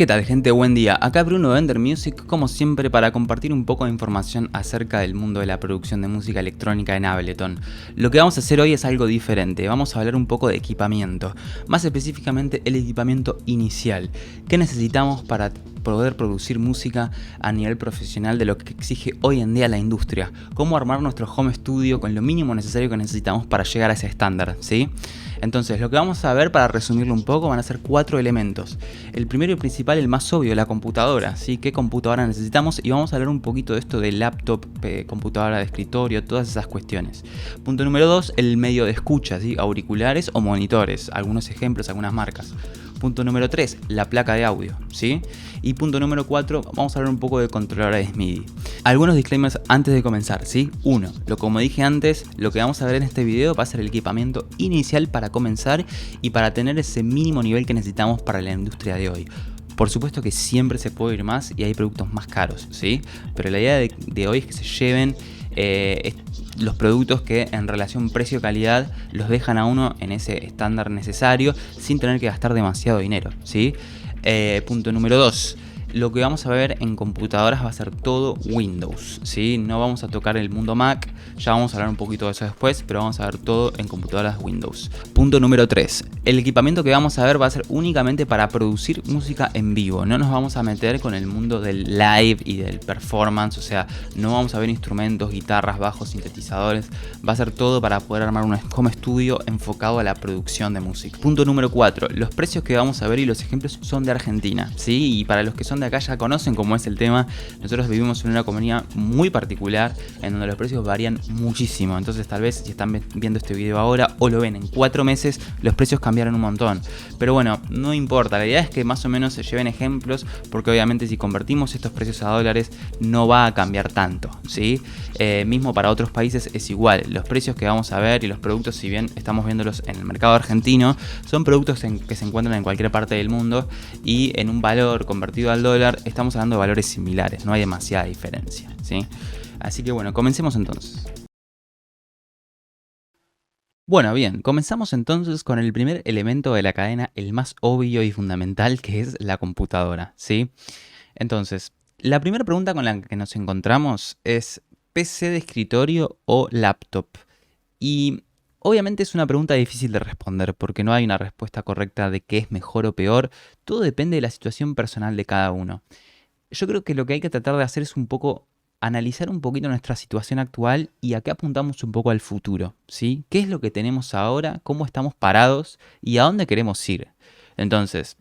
¿Qué tal, gente? Buen día. Acá Bruno de Ender Music, como siempre, para compartir un poco de información acerca del mundo de la producción de música electrónica en Ableton. Lo que vamos a hacer hoy es algo diferente. Vamos a hablar un poco de equipamiento, más específicamente el equipamiento inicial. ¿Qué necesitamos para poder producir música a nivel profesional de lo que exige hoy en día la industria? ¿Cómo armar nuestro home studio con lo mínimo necesario que necesitamos para llegar a ese estándar? ¿Sí? Entonces, lo que vamos a ver, para resumirlo un poco, van a ser 4 elementos. El primero y principal, el más obvio, la computadora, ¿sí? ¿Qué computadora necesitamos? Y vamos a hablar un poquito de esto de laptop, computadora de escritorio, todas esas cuestiones. Punto número 2, el medio de escucha, ¿sí? Auriculares o monitores, algunos ejemplos, algunas marcas. Punto número 3, la placa de audio, ¿sí? Y punto número 4, vamos a hablar un poco de controladores MIDI. Algunos disclaimers antes de comenzar, ¿sí? 1. Como dije antes, lo que vamos a ver en este video va a ser el equipamiento inicial para comenzar y para tener ese mínimo nivel que necesitamos para la industria de hoy. Por supuesto que siempre se puede ir más y hay productos más caros, ¿sí? Pero la idea de hoy es que se lleven los productos que en relación precio-calidad los dejan a uno en ese estándar necesario sin tener que gastar demasiado dinero, ¿sí? Punto número 2. Lo que vamos a ver en computadoras va a ser todo Windows, ¿sí? No vamos a tocar el mundo Mac, ya vamos a hablar un poquito de eso después, pero vamos a ver todo en computadoras Windows. Punto número 3. El equipamiento que vamos a ver va a ser únicamente para producir música en vivo. No nos vamos a meter con el mundo del live y del performance, o sea, no vamos a ver instrumentos, guitarras, bajos, sintetizadores. Va a ser todo para poder armar un home studio enfocado a la producción de música. Punto número 4. Los precios que vamos a ver y los ejemplos son de Argentina, ¿sí? Y para los que son de acá ya conocen cómo es el tema. Nosotros vivimos en una comunidad muy particular en donde los precios varían muchísimo. Entonces tal vez si están viendo este video ahora o lo ven en 4 meses, los precios cambiaron un montón. Pero bueno, no importa, la idea es que más o menos se lleven ejemplos, porque obviamente si convertimos estos precios a dólares no va a cambiar tanto, ¿sí? Mismo para otros países es igual. Los precios que vamos a ver y los productos, si bien estamos viéndolos en el mercado argentino, son productos que se encuentran en cualquier parte del mundo y en un valor convertido al dólar estamos hablando de valores similares, no hay demasiada diferencia, ¿sí? Así que bueno, comencemos entonces. Bueno, bien, comenzamos entonces con el primer elemento de la cadena, el más obvio y fundamental, que es la computadora, ¿sí? Entonces, la primera pregunta con la que nos encontramos es ¿PC de escritorio o laptop? Y obviamente es una pregunta difícil de responder porque no hay una respuesta correcta de qué es mejor o peor, todo depende de la situación personal de cada uno. Yo creo que lo que hay que tratar de hacer es un poco analizar un poquito nuestra situación actual y a qué apuntamos un poco al futuro, ¿sí? ¿Qué es lo que tenemos ahora? ¿Cómo estamos parados? ¿Y a dónde queremos ir? Entonces,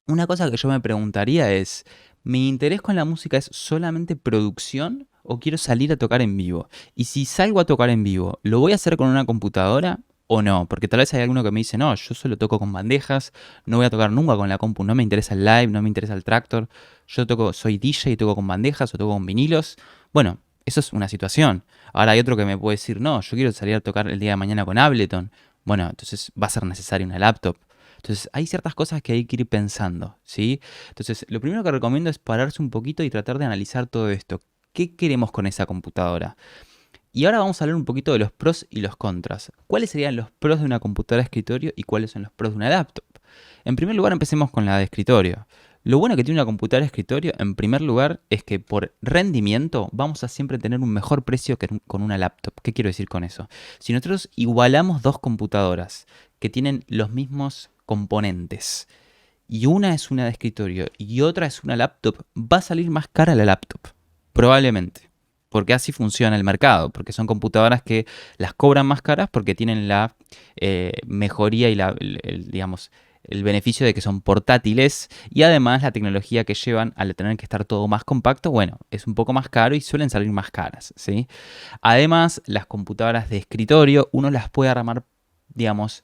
una cosa que yo me preguntaría es, ¿mi interés con la música es solamente producción o quiero salir a tocar en vivo? Y si salgo a tocar en vivo, ¿lo voy a hacer con una computadora o no? Porque tal vez hay alguno que me dice, no, yo solo toco con bandejas, no voy a tocar nunca con la compu, no me interesa el live, no me interesa el Traktor, yo toco, soy DJ y toco con bandejas o toco con vinilos. Bueno, eso es una situación. Ahora hay otro que me puede decir, no, yo quiero salir a tocar el día de mañana con Ableton. Bueno, entonces va a ser necesaria una laptop. Entonces, hay ciertas cosas que hay que ir pensando, ¿sí? Entonces, lo primero que recomiendo es pararse un poquito y tratar de analizar todo esto. ¿Qué queremos con esa computadora? Y ahora vamos a hablar un poquito de los pros y los contras. ¿Cuáles serían los pros de una computadora de escritorio y cuáles son los pros de una laptop? En primer lugar, empecemos con la de escritorio. Lo bueno que tiene una computadora de escritorio, en primer lugar, es que por rendimiento vamos a siempre tener un mejor precio que con una laptop. ¿Qué quiero decir con eso? Si nosotros igualamos dos computadoras que tienen los mismos componentes y una es una de escritorio y otra es una laptop, va a salir más cara la laptop, probablemente. Porque así funciona el mercado, porque son computadoras que las cobran más caras porque tienen la mejoría y digamos, el beneficio de que son portátiles y además la tecnología que llevan al tener que estar todo más compacto, bueno, es un poco más caro y suelen salir más caras, ¿sí? Además, las computadoras de escritorio uno las puede armar, digamos,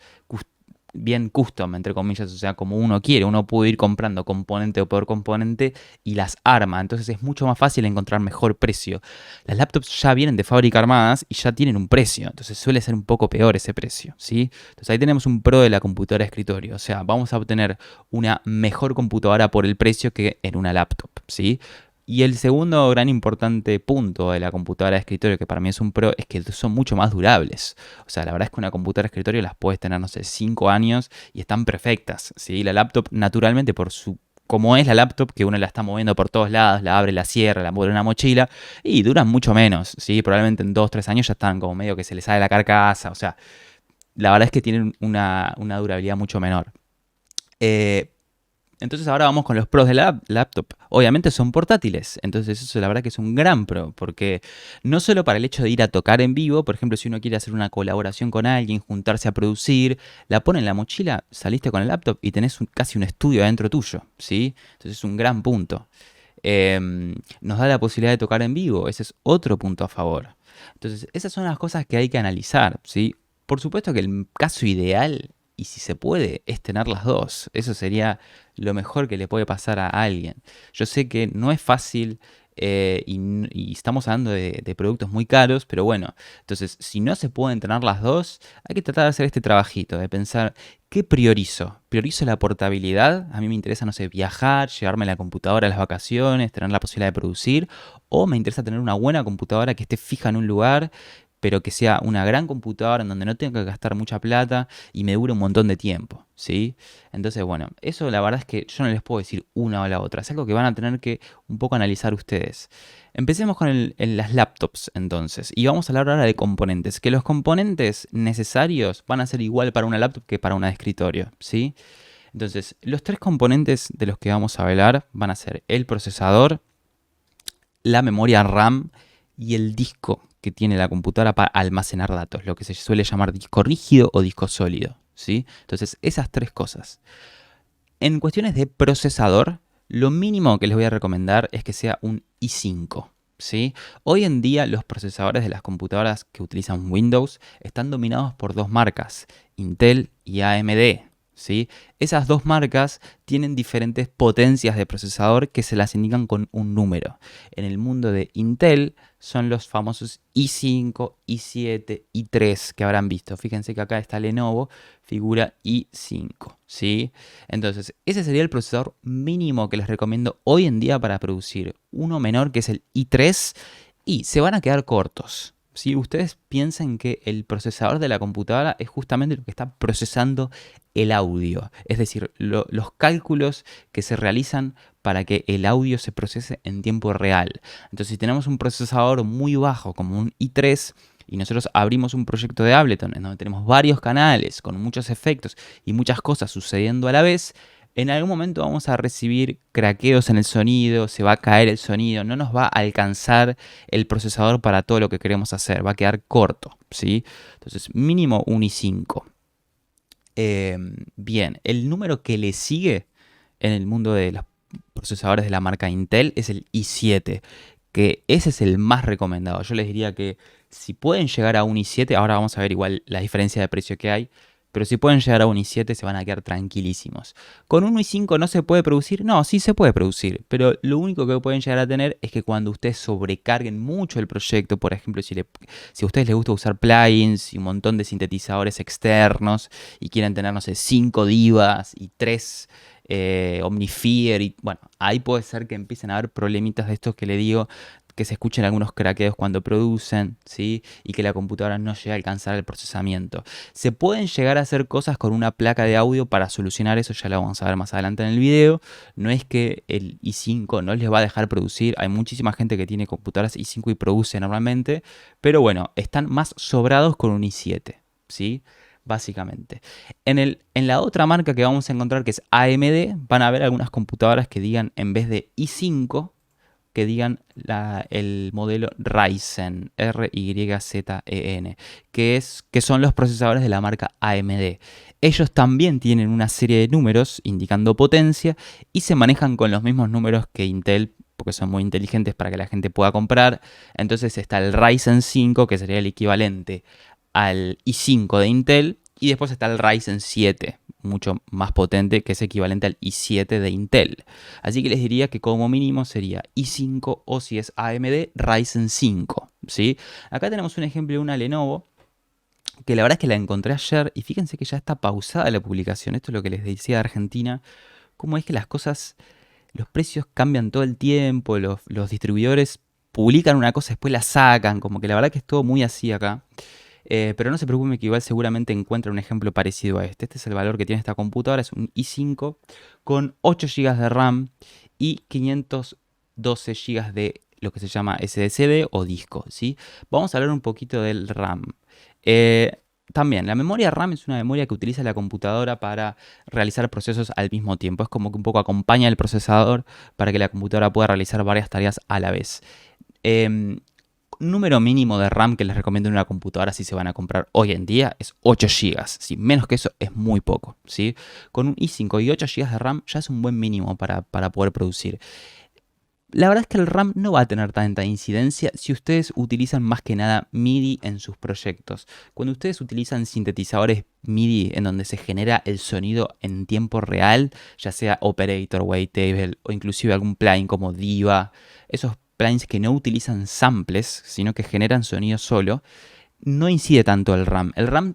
bien custom, entre comillas, o sea, como uno quiere. Uno puede ir comprando componente por componente y las arma. Entonces es mucho más fácil encontrar mejor precio. Las laptops ya vienen de fábrica armadas y ya tienen un precio. Entonces suele ser un poco peor ese precio, ¿sí? Entonces ahí tenemos un pro de la computadora de escritorio. O sea, vamos a obtener una mejor computadora por el precio que en una laptop, ¿sí? Y el segundo gran importante punto de la computadora de escritorio, que para mí es un pro, es que son mucho más durables. O sea, la verdad es que una computadora de escritorio las puedes tener, no sé, 5 años y están perfectas, ¿sí? La laptop, naturalmente, por su como es la laptop, que uno la está moviendo por todos lados, la abre, la cierra, la mueve en una mochila, y duran mucho menos, ¿sí? Probablemente en 2, 3 años ya están como medio que se les sale la carcasa, o sea, la verdad es que tienen una durabilidad mucho menor. Eh, entonces ahora vamos con los pros de la laptop. Obviamente son portátiles, entonces eso la verdad que es un gran pro, porque no solo para el hecho de ir a tocar en vivo, por ejemplo, si uno quiere hacer una colaboración con alguien, juntarse a producir, la pone en la mochila, saliste con el laptop y tenés casi un estudio adentro tuyo, ¿sí? Entonces es un gran punto. Nos da la posibilidad de tocar en vivo, ese es otro punto a favor. Entonces, esas son las cosas que hay que analizar, ¿sí? Por supuesto que el caso ideal, y si se puede, es tener las dos. Eso sería lo mejor que le puede pasar a alguien. Yo sé que no es fácil y estamos hablando de productos muy caros, pero bueno, entonces si no se pueden tener las dos, hay que tratar de hacer este trabajito, de pensar, ¿qué priorizo? ¿Priorizo la portabilidad? A mí me interesa, no sé, viajar, llevarme la computadora a las vacaciones, tener la posibilidad de producir, o me interesa tener una buena computadora que esté fija en un lugar, pero que sea una gran computadora en donde no tenga que gastar mucha plata y me dure un montón de tiempo, ¿sí? Entonces, bueno, eso la verdad es que yo no les puedo decir una o la otra, es algo que van a tener que un poco analizar ustedes. Empecemos con las laptops entonces, y vamos a hablar ahora de componentes, que los componentes necesarios van a ser igual para una laptop que para una de escritorio, ¿sí? Entonces, los tres componentes de los que vamos a hablar van a ser el procesador, la memoria RAM y el disco que tiene la computadora para almacenar datos, lo que se suele llamar disco rígido o disco sólido, ¿sí? Entonces, esas tres cosas. En cuestiones de procesador, lo mínimo que les voy a recomendar es que sea un i5, ¿sí? Hoy en día los procesadores de las computadoras que utilizan Windows están dominados por dos marcas, Intel y AMD, ¿sí? Esas dos marcas tienen diferentes potencias de procesador que se las indican con un número. En el mundo de Intel son los famosos i5, i7, i3 que habrán visto. Fíjense que acá está Lenovo, figura i5, ¿sí? Entonces, ese sería el procesador mínimo que les recomiendo hoy en día para producir. Uno menor que es el i3 y se van a quedar cortos. Si ustedes piensan que el procesador de la computadora es justamente lo que está procesando el audio, es decir, los cálculos que se realizan para que el audio se procese en tiempo real. Entonces, si tenemos un procesador muy bajo como un i3 y nosotros abrimos un proyecto de Ableton en donde tenemos varios canales con muchos efectos y muchas cosas sucediendo a la vez, en algún momento vamos a recibir craqueos en el sonido, se va a caer el sonido, no nos va a alcanzar el procesador para todo lo que queremos hacer, va a quedar corto, ¿sí? Entonces, mínimo un i5. Bien, el número que le sigue en el mundo de los procesadores de la marca Intel es el i7, que ese es el más recomendado. Yo les diría que si pueden llegar a un i7, ahora vamos a ver igual la diferencia de precio que hay, pero si pueden llegar a un i7 se van a quedar tranquilísimos. ¿Con un i5 no se puede producir? No, sí se puede producir, pero lo único que pueden llegar a tener es que cuando ustedes sobrecarguen mucho el proyecto, por ejemplo, si a ustedes les gusta usar plugins y un montón de sintetizadores externos y quieren tener, no sé, 5 divas y 3 Omnifier y bueno, ahí puede ser que empiecen a haber problemitas de estos que le digo, que se escuchen algunos craqueos cuando producen, ¿sí? Y que la computadora no llegue a alcanzar el procesamiento. Se pueden llegar a hacer cosas con una placa de audio para solucionar eso, ya lo vamos a ver más adelante en el video. No es que el i5 no les va a dejar producir, hay muchísima gente que tiene computadoras i5 y produce normalmente, pero bueno, están más sobrados con un i7, ¿sí? Básicamente. En la otra marca que vamos a encontrar, que es AMD, van a ver algunas computadoras que digan, en vez de i5, que digan el modelo Ryzen, RYZEN, que son los procesadores de la marca AMD. Ellos también tienen una serie de números indicando potencia y se manejan con los mismos números que Intel, porque son muy inteligentes para que la gente pueda comprar. Entonces está el Ryzen 5, que sería el equivalente al i5 de Intel, y después está el Ryzen 7, mucho más potente, que es equivalente al i7 de Intel. Así que les diría que como mínimo sería i5 o si es AMD, Ryzen 5, ¿sí? Acá tenemos un ejemplo de una Lenovo, que la verdad es que la encontré ayer y fíjense que ya está pausada la publicación. Esto es lo que les decía de Argentina, cómo es que las cosas, los precios cambian todo el tiempo, los distribuidores publican una cosa, después la sacan, como que la verdad que es todo muy así acá. Pero no se preocupe que igual seguramente encuentra un ejemplo parecido a este. Este es el valor que tiene esta computadora, es un i5 con 8 GB de RAM y 512 GB de lo que se llama SSD o disco, ¿sí? Vamos a hablar un poquito del RAM. Eh, También, la memoria RAM es una memoria que utiliza la computadora para realizar procesos al mismo tiempo. Es como que un poco acompaña el procesador para que la computadora pueda realizar varias tareas a la vez. Em, Número mínimo de RAM que les recomiendo en una computadora si se van a comprar hoy en día es 8 GB. ¿Sí? Menos que eso es muy poco. ¿Sí? Con un i5 y 8 GB de RAM ya es un buen mínimo para poder producir. La verdad es que el RAM no va a tener tanta incidencia si ustedes utilizan más que nada MIDI en sus proyectos. Cuando ustedes utilizan sintetizadores MIDI en donde se genera el sonido en tiempo real, ya sea Operator, Wavetable o inclusive algún plugin como Diva, esos plugins que no utilizan samples, sino que generan sonido solo, no incide tanto el RAM. El RAM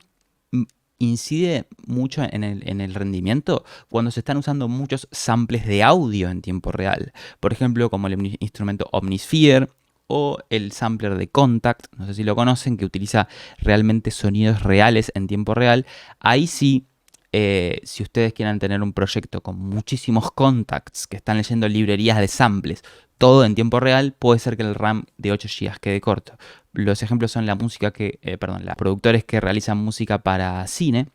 mm, incide mucho en el rendimiento cuando se están usando muchos samples de audio en tiempo real. Por ejemplo, como el instrumento Omnisphere o el sampler de Contact, no sé si lo conocen, que utiliza realmente sonidos reales en tiempo real. Ahí sí, si ustedes quieren tener un proyecto con muchísimos contacts que están leyendo librerías de samples, todo en tiempo real, puede ser que el RAM de 8 GB quede corto. Los ejemplos son la música los productores que realizan música para cine,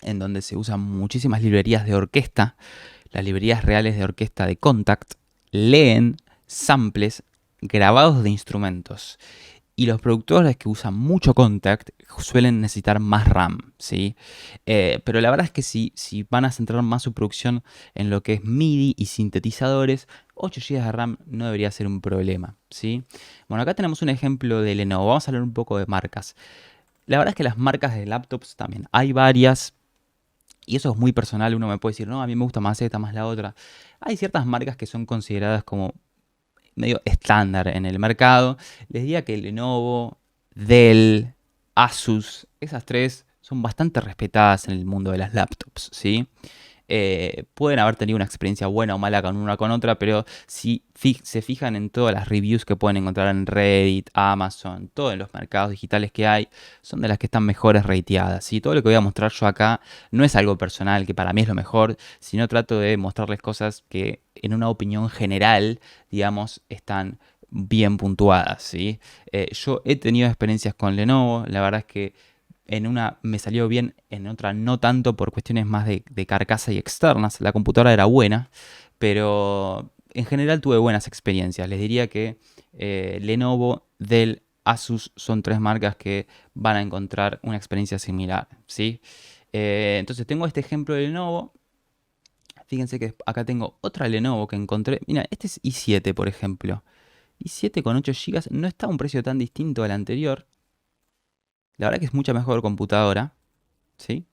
en donde se usan muchísimas librerías de orquesta. Las librerías reales de orquesta de Contact leen samples grabados de instrumentos. Y los productores que usan mucho Contact suelen necesitar más RAM, ¿sí? Pero la verdad es que si van a centrar más su producción en lo que es MIDI y sintetizadores, 8 GB de RAM no debería ser un problema, ¿sí? Bueno, acá tenemos un ejemplo de Lenovo. Vamos a hablar un poco de marcas. La verdad es que las marcas de laptops también hay varias. Y eso es muy personal, uno me puede decir, no, a mí me gusta más esta, más la otra. Hay ciertas marcas que son consideradas como medio estándar en el mercado. Les diría que Lenovo, Dell, Asus, esas tres son bastante respetadas en el mundo de las laptops, ¿sí? Pueden haber tenido una experiencia buena o mala con una con otra, pero si se fijan en todas las reviews que pueden encontrar en Reddit, Amazon, todos los mercados digitales que hay, son de las que están mejores rateadas. ¿Sí? Todo lo que voy a mostrar yo acá no es algo personal, que para mí es lo mejor, sino trato de mostrarles cosas que en una opinión general, digamos, están bien puntuadas. ¿Sí? Yo he tenido experiencias con Lenovo, la verdad es que en una me salió bien, en otra no tanto por cuestiones más de carcasa y externas. La computadora era buena, pero en general tuve buenas experiencias. Les diría que Lenovo, Dell, Asus son tres marcas que van a encontrar una experiencia similar, ¿sí? Entonces tengo este ejemplo de Lenovo. Fíjense que acá tengo otra Lenovo que encontré. Mira, este es i7, por ejemplo. i7 con 8 GB no está a un precio tan distinto al anterior. La verdad que es mucha mejor computadora, ¿sí?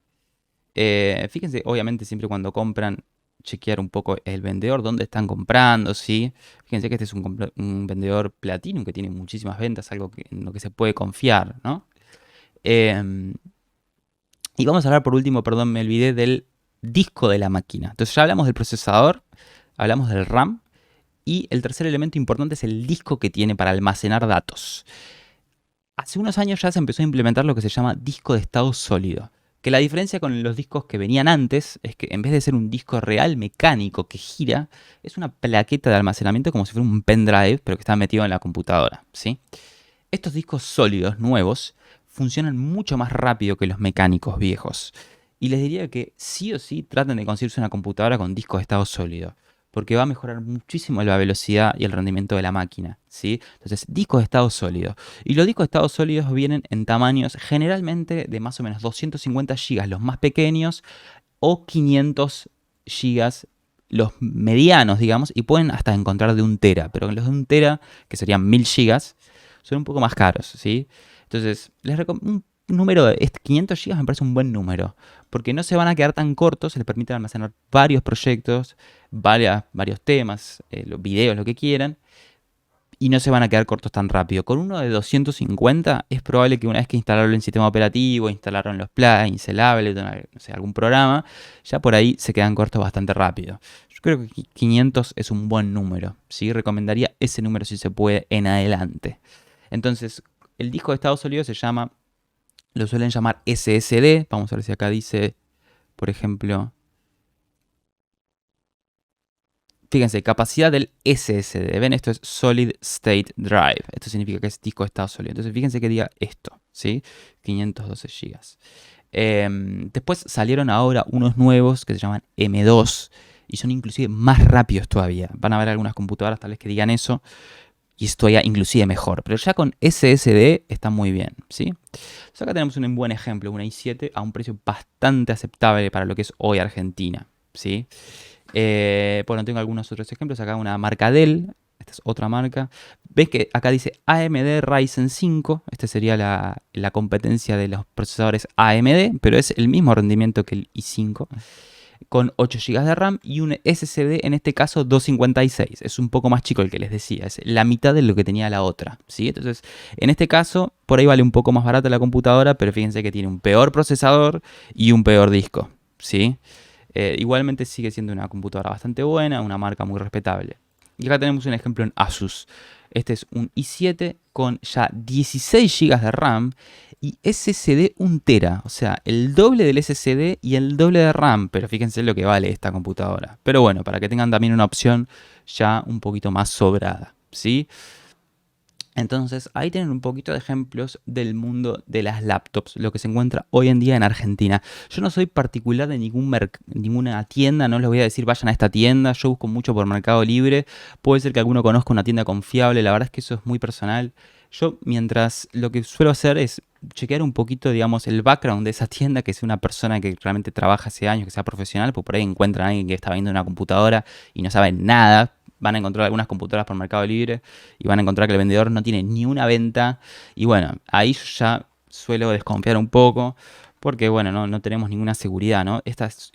Fíjense, obviamente, siempre cuando compran, chequear un poco el vendedor, dónde están comprando, ¿sí? Fíjense que este es un vendedor Platinum que tiene muchísimas ventas, algo en lo que se puede confiar, ¿no? Em, y vamos a hablar por último, perdón, me olvidé del disco de la máquina. Entonces ya hablamos del procesador, hablamos del RAM, y el tercer elemento importante es el disco que tiene para almacenar datos. Hace unos años ya se empezó a implementar lo que se llama disco de estado sólido. Que la diferencia con los discos que venían antes es que en vez de ser un disco real mecánico que gira, es una plaqueta de almacenamiento como si fuera un pendrive, pero que está metido en la computadora, ¿sí? Estos discos sólidos nuevos funcionan mucho más rápido que los mecánicos viejos. Y les diría que sí o sí traten de conseguirse una computadora con discos de estado sólido, porque va a mejorar muchísimo la velocidad y el rendimiento de la máquina, ¿sí? Entonces, discos de estado sólido. Y los discos de estado sólidos vienen en tamaños generalmente de más o menos 250 GB los más pequeños o 500 GB los medianos, digamos, y pueden hasta encontrar de 1 TB, pero los de 1 TB, que serían 1000 GB, son un poco más caros, ¿sí? Entonces, un número de 500 GB me parece un buen número, porque no se van a quedar tan cortos, se les permite almacenar varios proyectos, varios temas, los videos, lo que quieran, y no se van a quedar cortos tan rápido. Con uno de 250 es probable que una vez que instalaron el sistema operativo, instalaron los plugins, el Ableton, no sé, algún programa, ya por ahí se quedan cortos bastante rápido. Yo creo que 500 es un buen número, ¿sí? Recomendaría ese número si se puede en adelante. Entonces, el disco de estado sólido se llama Lo suelen llamar SSD. Vamos a ver si acá dice, por ejemplo, fíjense, capacidad del SSD. ¿Ven? Esto es Solid State Drive. Esto significa que es disco de estado sólido. Entonces, fíjense que diga esto, ¿sí? 512 GB. Después salieron ahora unos nuevos que se llaman M2 y son inclusive más rápidos todavía. Van a haber algunas computadoras tal vez que digan eso y es todavía inclusive mejor. Pero ya con SSD está muy bien, ¿sí? Entonces acá tenemos un buen ejemplo, una i7 a un precio bastante aceptable para lo que es hoy Argentina, ¿sí? Bueno, tengo algunos otros ejemplos. Acá una marca Dell. Esta es otra marca. Ves que acá dice AMD Ryzen 5. Esta sería la competencia de los procesadores AMD, pero es el mismo rendimiento que el i5. Con 8 GB de RAM y un SSD, en este caso 256. Es un poco más chico el que les decía. Es la mitad de lo que tenía la otra, ¿sí? Entonces, en este caso, por ahí vale un poco más barata la computadora, pero fíjense que tiene un peor procesador y un peor disco, ¿sí? Igualmente sigue siendo una computadora bastante buena, una marca muy respetable. Y acá tenemos un ejemplo en Asus. Este es un i7 con ya 16 GB de RAM y SSD 1 TB. O sea, el doble del SSD y el doble de RAM. Pero fíjense lo que vale esta computadora. Pero bueno, para que tengan también una opción ya un poquito más sobrada, ¿sí? Entonces, ahí tienen un poquito de ejemplos del mundo de las laptops, lo que se encuentra hoy en día en Argentina. Yo no soy particular de ninguna tienda, no les voy a decir vayan a esta tienda, yo busco mucho por Mercado Libre, puede ser que alguno conozca una tienda confiable, la verdad es que eso es muy personal. Yo, mientras lo que suelo hacer es chequear un poquito, digamos, el background de esa tienda, que sea una persona que realmente trabaja hace años, que sea profesional, pues por ahí encuentran a alguien que está viendo una computadora y no sabe nada. Van a encontrar algunas computadoras por Mercado Libre y van a encontrar que el vendedor no tiene ni una venta. Y bueno, ahí yo ya suelo desconfiar un poco porque, bueno, no tenemos ninguna seguridad, ¿no? Estas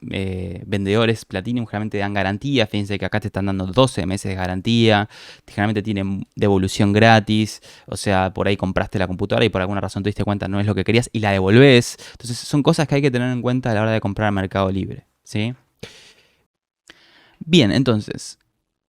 vendedores Platinum generalmente dan garantía. Fíjense que acá te están dando 12 meses de garantía. Generalmente tienen devolución gratis. O sea, por ahí compraste la computadora y por alguna razón te diste cuenta no es lo que querías y la devolvés. Entonces son cosas que hay que tener en cuenta a la hora de comprar Mercado Libre, ¿sí? Bien, entonces,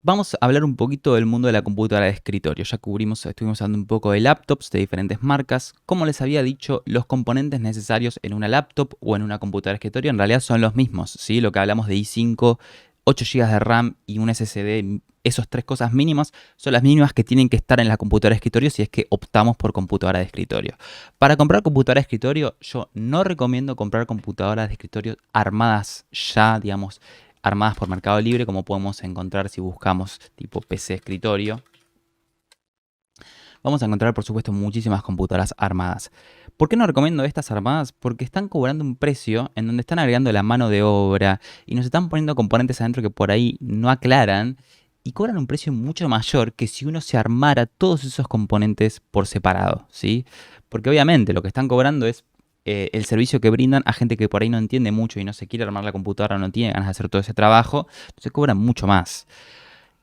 vamos a hablar un poquito del mundo de la computadora de escritorio. Ya estuvimos hablando un poco de laptops de diferentes marcas. Como les había dicho, los componentes necesarios en una laptop o en una computadora de escritorio en realidad son los mismos, ¿sí? Lo que hablamos de i5, 8 GB de RAM y un SSD, esas tres cosas mínimas son las mínimas que tienen que estar en la computadora de escritorio si es que optamos por computadora de escritorio. Para comprar computadora de escritorio, yo no recomiendo comprar computadoras de escritorio armadas ya, digamos, armadas por Mercado Libre, como podemos encontrar si buscamos tipo PC escritorio. Vamos a encontrar, por supuesto, muchísimas computadoras armadas. ¿Por qué no recomiendo estas armadas? Porque están cobrando un precio en donde están agregando la mano de obra y nos están poniendo componentes adentro que por ahí no aclaran y cobran un precio mucho mayor que si uno se armara todos esos componentes por separado, ¿sí? Porque obviamente lo que están cobrando es el servicio que brindan a gente que por ahí no entiende mucho y no se quiere armar la computadora, no tiene ganas de hacer todo ese trabajo, entonces cobran mucho más.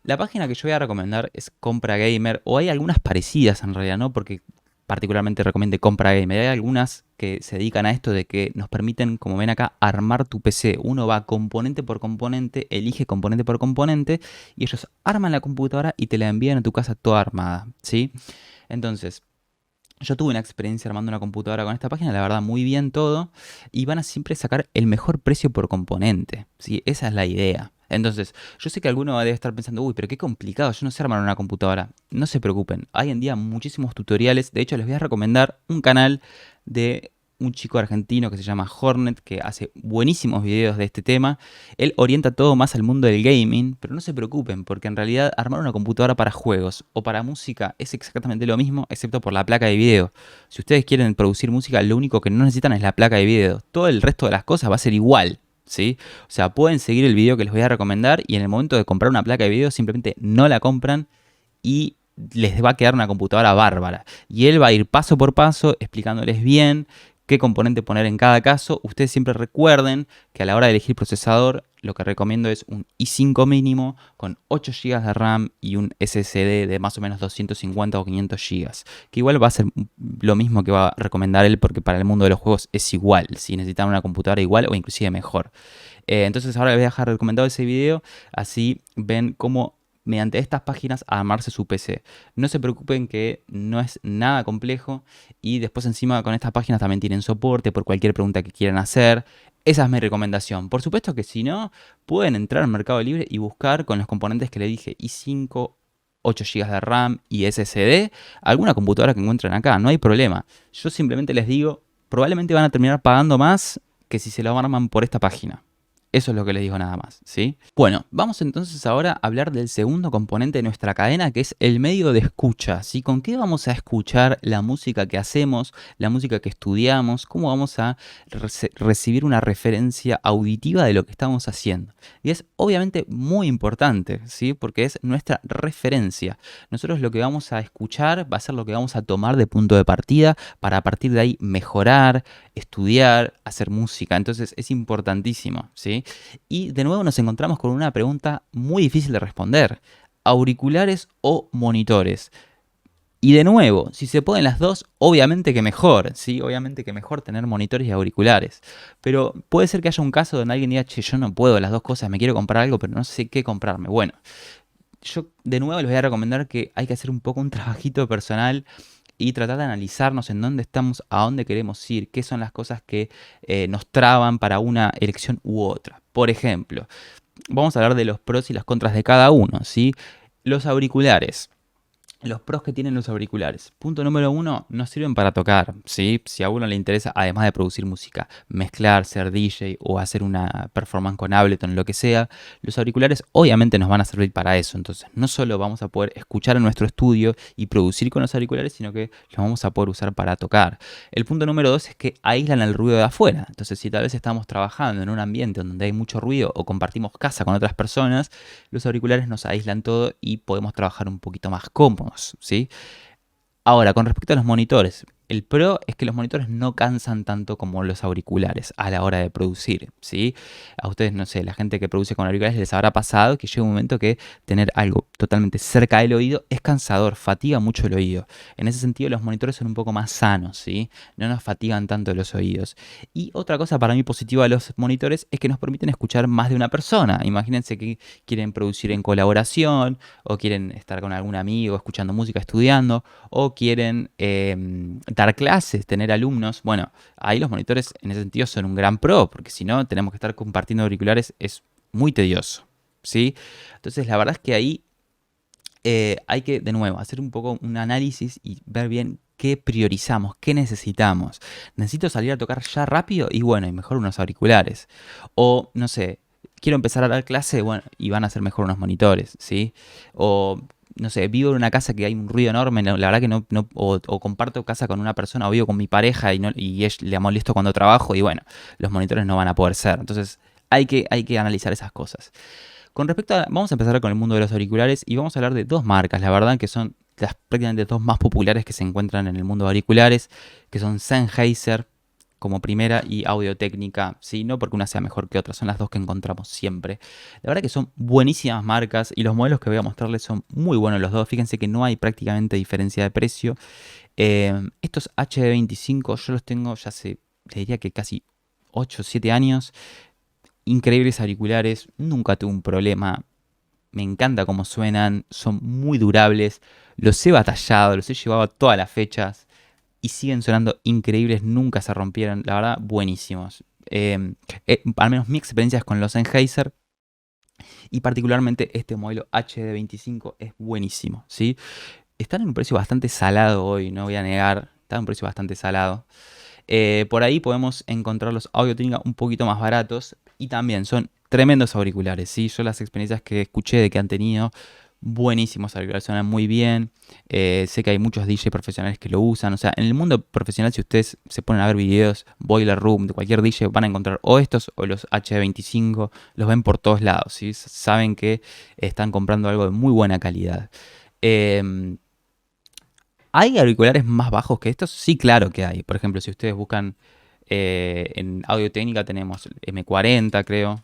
La página que yo voy a recomendar es Compra Gamer, o hay algunas parecidas en realidad, ¿no? Porque particularmente recomiende Compra Gamer. Hay algunas que se dedican a esto de que nos permiten, como ven acá, armar tu PC. Uno va componente por componente, elige componente por componente, y ellos arman la computadora y te la envían a tu casa toda armada, ¿sí? Entonces, yo tuve una experiencia armando una computadora con esta página, la verdad muy bien todo, y van a siempre sacar el mejor precio por componente, ¿sí? Esa es la idea. Entonces, yo sé que alguno debe estar pensando, uy, pero qué complicado, yo no sé armar una computadora. No se preocupen, hay en día muchísimos tutoriales, de hecho les voy a recomendar un canal de un chico argentino que se llama Hornet, que hace buenísimos videos de este tema. Él orienta todo más al mundo del gaming, pero no se preocupen, porque en realidad armar una computadora para juegos o para música es exactamente lo mismo, excepto por la placa de video. Si ustedes quieren producir música, lo único que no necesitan es la placa de video. Todo el resto de las cosas va a ser igual, ¿sí? O sea, pueden seguir el video que les voy a recomendar y en el momento de comprar una placa de video simplemente no la compran y les va a quedar una computadora bárbara. Y él va a ir paso por paso explicándoles bien qué componente poner en cada caso. Ustedes siempre recuerden que a la hora de elegir procesador, lo que recomiendo es un i5 mínimo con 8 GB de RAM y un SSD de más o menos 250 o 500 GB. Que igual va a ser lo mismo que va a recomendar él porque para el mundo de los juegos es igual. Si necesitan una computadora igual o inclusive mejor. Entonces ahora les voy a dejar recomendado ese video, así ven cómo mediante estas páginas a armarse su PC. No se preocupen que no es nada complejo y después encima con estas páginas también tienen soporte por cualquier pregunta que quieran hacer. Esa es mi recomendación. Por supuesto que si no, pueden entrar al Mercado Libre y buscar con los componentes que le dije, i5, 8 GB de RAM y SSD, alguna computadora que encuentren acá, no hay problema. Yo simplemente les digo, probablemente van a terminar pagando más que si se lo arman por esta página. Eso es lo que les digo nada más, ¿sí? Bueno, vamos entonces ahora a hablar del segundo componente de nuestra cadena, que es el medio de escucha, ¿sí? ¿Con qué vamos a escuchar la música que hacemos, la música que estudiamos? ¿Cómo vamos a recibir una referencia auditiva de lo que estamos haciendo? Y es obviamente muy importante, ¿sí? Porque es nuestra referencia. Nosotros lo que vamos a escuchar va a ser lo que vamos a tomar de punto de partida para a partir de ahí mejorar, estudiar, hacer música. Entonces es importantísimo, ¿sí? Y de nuevo nos encontramos con una pregunta muy difícil de responder. ¿Auriculares o monitores? Y de nuevo, si se pueden las dos, obviamente que mejor, ¿sí? Obviamente que mejor tener monitores y auriculares. Pero puede ser que haya un caso donde alguien diga, che, yo no puedo las dos cosas, me quiero comprar algo, pero no sé qué comprarme. Bueno, yo de nuevo les voy a recomendar que hay que hacer un poco un trabajito personal y tratar de analizarnos en dónde estamos, a dónde queremos ir, qué son las cosas que nos traban para una elección u otra. Por ejemplo, vamos a hablar de los pros y las contras de cada uno, ¿sí? Los auriculares. Los pros que tienen los auriculares. Punto número uno, no sirven para tocar, ¿sí? Si a uno le interesa, además de producir música, mezclar, ser DJ o hacer una performance con Ableton, lo que sea, los auriculares obviamente nos van a servir para eso. Entonces, no solo vamos a poder escuchar en nuestro estudio y producir con los auriculares, sino que los vamos a poder usar para tocar. El punto número dos es que aíslan el ruido de afuera. Entonces, si tal vez estamos trabajando en un ambiente donde hay mucho ruido o compartimos casa con otras personas, los auriculares nos aíslan todo y podemos trabajar un poquito más cómodos, ¿sí? Ahora, con respecto a los monitores, el pro es que los monitores no cansan tanto como los auriculares a la hora de producir, ¿sí? A ustedes, no sé, la gente que produce con auriculares les habrá pasado que llega un momento que tener algo totalmente cerca del oído es cansador, fatiga mucho el oído. En ese sentido, los monitores son un poco más sanos, ¿sí? No nos fatigan tanto los oídos. Y otra cosa para mí positiva de los monitores es que nos permiten escuchar más de una persona. Imagínense que quieren producir en colaboración o quieren estar con algún amigo escuchando música, estudiando o quieren dar clases, tener alumnos. Bueno, ahí los monitores en ese sentido son un gran pro, porque si no tenemos que estar compartiendo auriculares, es muy tedioso, ¿sí? Entonces la verdad es que ahí hay que, de nuevo, hacer un poco un análisis y ver bien qué priorizamos, qué necesitamos. ¿Necesito salir a tocar ya rápido? Y bueno, y mejor unos auriculares. O, no sé, quiero empezar a dar clase, bueno, y van a ser mejor unos monitores, ¿sí? O, no sé, vivo en una casa que hay un ruido enorme, la verdad que o comparto casa con una persona o vivo con mi pareja y le molesto cuando trabajo y bueno, los monitores no van a poder ser. Entonces hay que analizar esas cosas. Con respecto a, vamos a empezar con el mundo de los auriculares y vamos a hablar de dos marcas, la verdad que son las prácticamente dos más populares que se encuentran en el mundo de auriculares, que son Sennheiser como primera y Audio-Técnica, sí, no porque una sea mejor que otra, son las dos que encontramos siempre. La verdad que son buenísimas marcas y los modelos que voy a mostrarles son muy buenos los dos, fíjense que no hay prácticamente diferencia de precio. Estos HD25 yo los tengo ya hace, te diría que casi 8 o 7 años. Increíbles auriculares, nunca tuve un problema. Me encanta cómo suenan, son muy durables. Los he batallado, los he llevado a todas las fechas y siguen sonando increíbles, nunca se rompieron. La verdad, buenísimos. Al menos mi experiencia es con los Sennheiser y particularmente este modelo HD25 es buenísimo, ¿sí? Están en un precio bastante salado hoy, no voy a negar. Están en un precio bastante salado. Por ahí podemos encontrar los Audio-Técnica un poquito más baratos y también son tremendos auriculares, ¿sí? Yo las experiencias que escuché de que han tenido, buenísimos auriculares, suenan muy bien. Sé que hay muchos DJ profesionales que lo usan. O sea, en el mundo profesional, si ustedes se ponen a ver videos, Boiler Room, de cualquier DJ, van a encontrar o estos o los H25, los ven por todos lados, ¿sí? Saben que están comprando algo de muy buena calidad. Em, ¿Hay auriculares más bajos que estos? Sí, claro que hay. Por ejemplo, si ustedes buscan en Audio Técnica tenemos el M40, creo.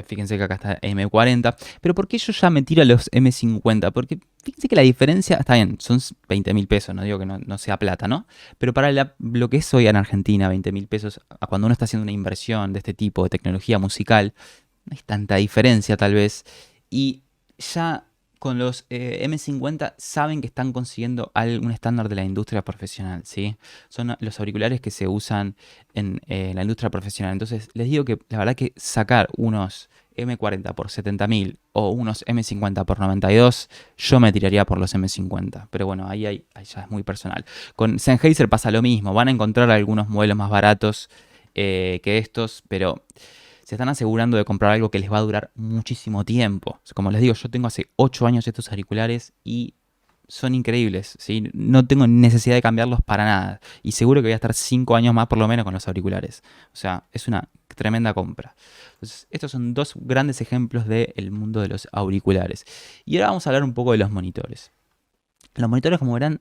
Fíjense que acá está M40. Pero ¿por qué yo ya me tiro a los M50? Porque fíjense que la diferencia, está bien, son 20.000 pesos, no digo que no sea plata, ¿no? Pero para lo que es hoy en Argentina, 20.000 pesos, a cuando uno está haciendo una inversión de este tipo, de tecnología musical, no hay tanta diferencia tal vez. Y ya con los M50 saben que están consiguiendo un estándar de la industria profesional, ¿sí? Son los auriculares que se usan en la industria profesional. Entonces les digo que la verdad que sacar unos M40 por 70.000 o unos M50 por 92, yo me tiraría por los M50. Pero bueno, ahí ya es muy personal. Con Sennheiser pasa lo mismo. Van a encontrar algunos modelos más baratos que estos, pero se están asegurando de comprar algo que les va a durar muchísimo tiempo. Como les digo, yo tengo hace 8 años estos auriculares y son increíbles, ¿sí? No tengo necesidad de cambiarlos para nada. Y seguro que voy a estar 5 años más por lo menos con los auriculares. O sea, es una tremenda compra. Entonces, estos son dos grandes ejemplos del mundo de los auriculares. Y ahora vamos a hablar un poco de los monitores. Los monitores, como verán,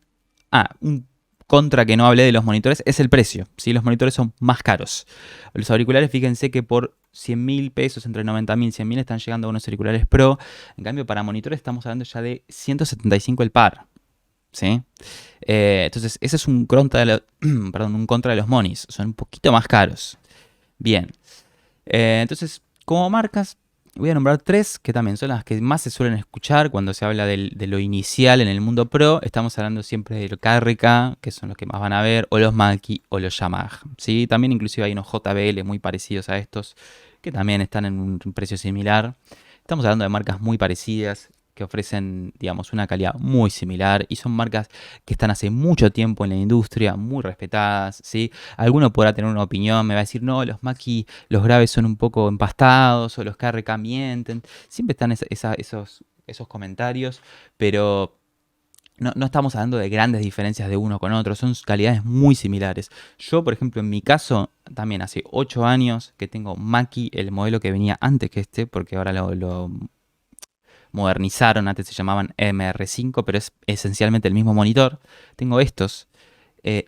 un contra que no hablé de los monitores es el precio, ¿sí? Los monitores son más caros. Los auriculares, fíjense que por 100.000 pesos, entre 90.000 y 100.000, están llegando a unos auriculares Pro. En cambio, para monitores estamos hablando ya de 175 el par, ¿sí? Entonces, ese es un contra un contra de los monis. Son un poquito más caros. Bien. Entonces, como marcas, voy a nombrar tres que también son las que más se suelen escuchar cuando se habla de lo inicial en el mundo pro. Estamos hablando siempre de los KRK, que son los que más van a ver, o los Mackie o los Yamaha, ¿sí? También inclusive hay unos JBL muy parecidos a estos, que también están en un precio similar. Estamos hablando de marcas muy parecidas, que ofrecen, digamos, una calidad muy similar y son marcas que están hace mucho tiempo en la industria, muy respetadas, ¿sí? Alguno podrá tener una opinión, me va a decir, no, los Mackie, los graves son un poco empastados o los KRK mienten. Siempre están esos comentarios, pero no estamos hablando de grandes diferencias de uno con otro, son calidades muy similares. Yo, por ejemplo, en mi caso, también hace 8 años que tengo Mackie, el modelo que venía antes que este, porque ahora lo modernizaron, antes se llamaban MR5, pero es esencialmente el mismo monitor. Tengo estos